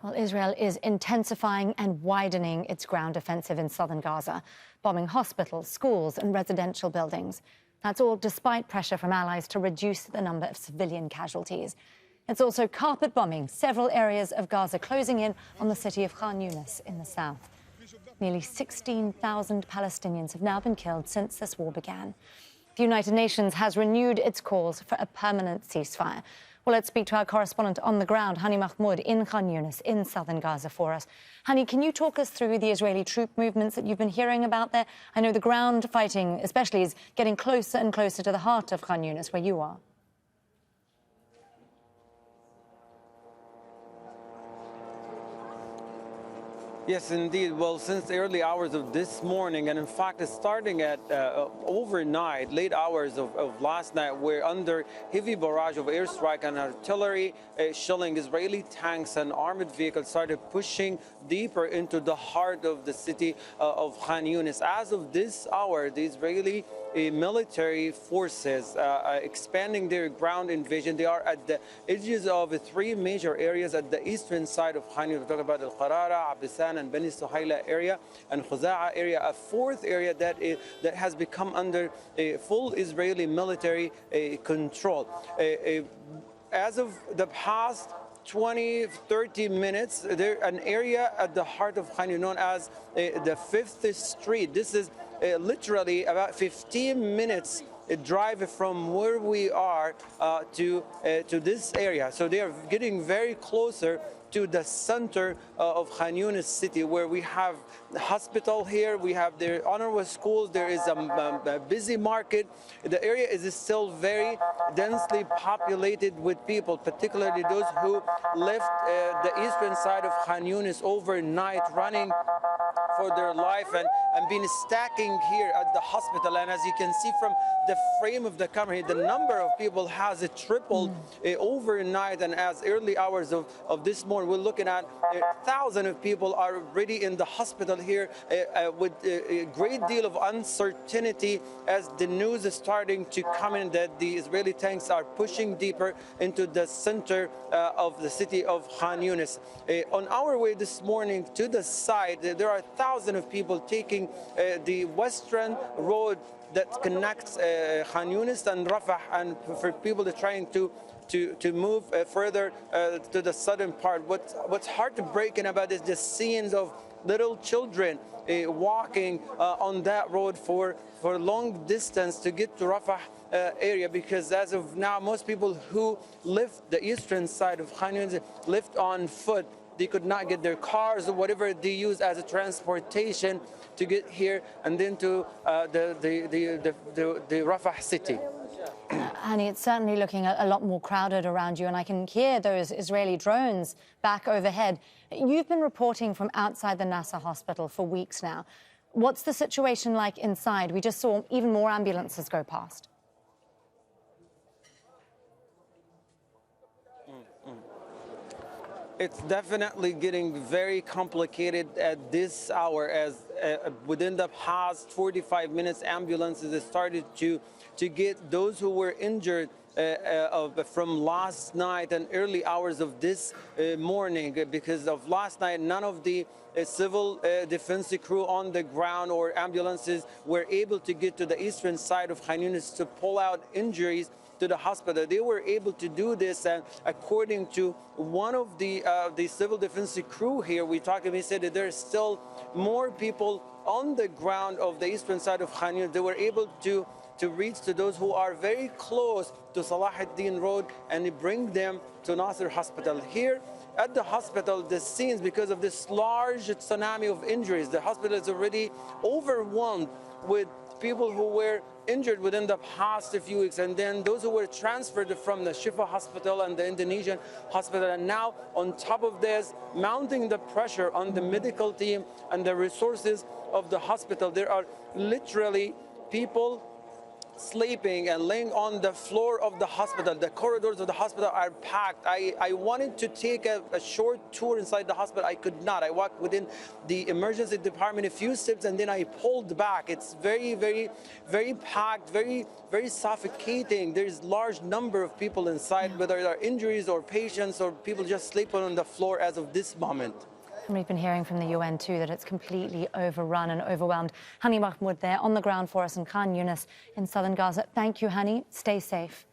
Well, Israel is intensifying and widening its ground offensive in southern Gaza, bombing hospitals, schools and residential buildings. That's all despite pressure from allies to reduce the number of civilian casualties. It's also carpet bombing several areas of Gaza, closing in on the city of Khan Younis in the south. Nearly 16,000 Palestinians have now been killed since this war began. The United Nations has renewed its calls for a permanent ceasefire. Well, let's speak to our correspondent on the ground, Hani Mahmoud, in Khan Younis, in southern Gaza for us. Hani, can you talk us through the Israeli troop movements that you've been hearing about there? I know the ground fighting, especially, is getting closer and closer to the heart of Khan Younis, where you are. Yes, indeed. Well, since the early hours of this morning, and in fact, it's starting at overnight, late hours of last night, we're under heavy barrage of airstrike and artillery shelling. Israeli tanks and armored vehicles started pushing deeper into the heart of the city of Khan Younis. As of this hour, the Israeli military forces expanding their ground invasion. They are at the edges of three major areas at the eastern side of Hani. We're talking about Al-Qarara, Abisan, and Bani Suhaila area, and Khuza'a area, a fourth area that has become under a full Israeli military control. As of the past 20-30 minutes, there an area at the heart of Hani known as the 5th Street. This is literally about 15 minutes drive from where we are to this area. So they are getting very closer to the center of Khan Younis city, where we have the hospital here, we have their honorable schools, there is a busy market. The area is still very densely populated with people, particularly those who left the eastern side of Khan Younis overnight, running for their life and been stacking here at the hospital. And as you can see from the frame of the camera here, the number of people has tripled overnight. And as early hours of this morning, we're looking at thousands of people are already in the hospital here with a great deal of uncertainty as the news is starting to come in that the Israeli tanks are pushing deeper into the center of the city of Khan Younis. On our way this morning to the site, there are thousands of people taking the western road that connects Khan Younis and Rafah, and for people that are trying to move further to the southern part. What's heartbreaking about is the scenes of little children walking on that road for long distance to get to Rafah area, because as of now, most people who live the eastern side of Khan Younis live on foot. They could not get their cars or whatever they use as a transportation to get here and then to the Rafah city. Hani, it's certainly looking a lot more crowded around you, and I can hear those Israeli drones back overhead. You've been reporting from outside the Nasser hospital for weeks now. What's the situation like inside? We just saw even more ambulances go past. It's definitely getting very complicated at this hour, as within the past 45 minutes, ambulances started to get those who were injured from last night and early hours of this morning. Because of last night, none of the civil defense crew on the ground or ambulances were able to get to the eastern side of Khan Younis to pull out injuries to the hospital. They were able to do this, and according to one of the civil defense crew here, we said that there's still more people on the ground of the eastern side of Khan Younis. They were able to reach to those who are very close to Salah ad-Din Road and bring them to Nasser Hospital. Here at the hospital, the scenes, because of this large tsunami of injuries, the hospital is already overwhelmed with people who were injured within the past few weeks, and then those who were transferred from the Shifa hospital and the Indonesian hospital. And now, on top of this, mounting the pressure on the medical team and the resources of the hospital, there are literally people sleeping and laying on the floor of the hospital. The corridors of the hospital are packed. I wanted to take a short tour inside the hospital. I could not. I walked within the emergency department a few steps and then I pulled back. It's very, very packed, very suffocating. There's large number of people inside, whether there are injuries or patients or people just sleeping on the floor as of this moment. And we've been hearing from the UN too that it's completely overrun and overwhelmed. Hani Mahmoud there on the ground for us in Khan Younis in southern Gaza. Thank you, Hani. Stay safe.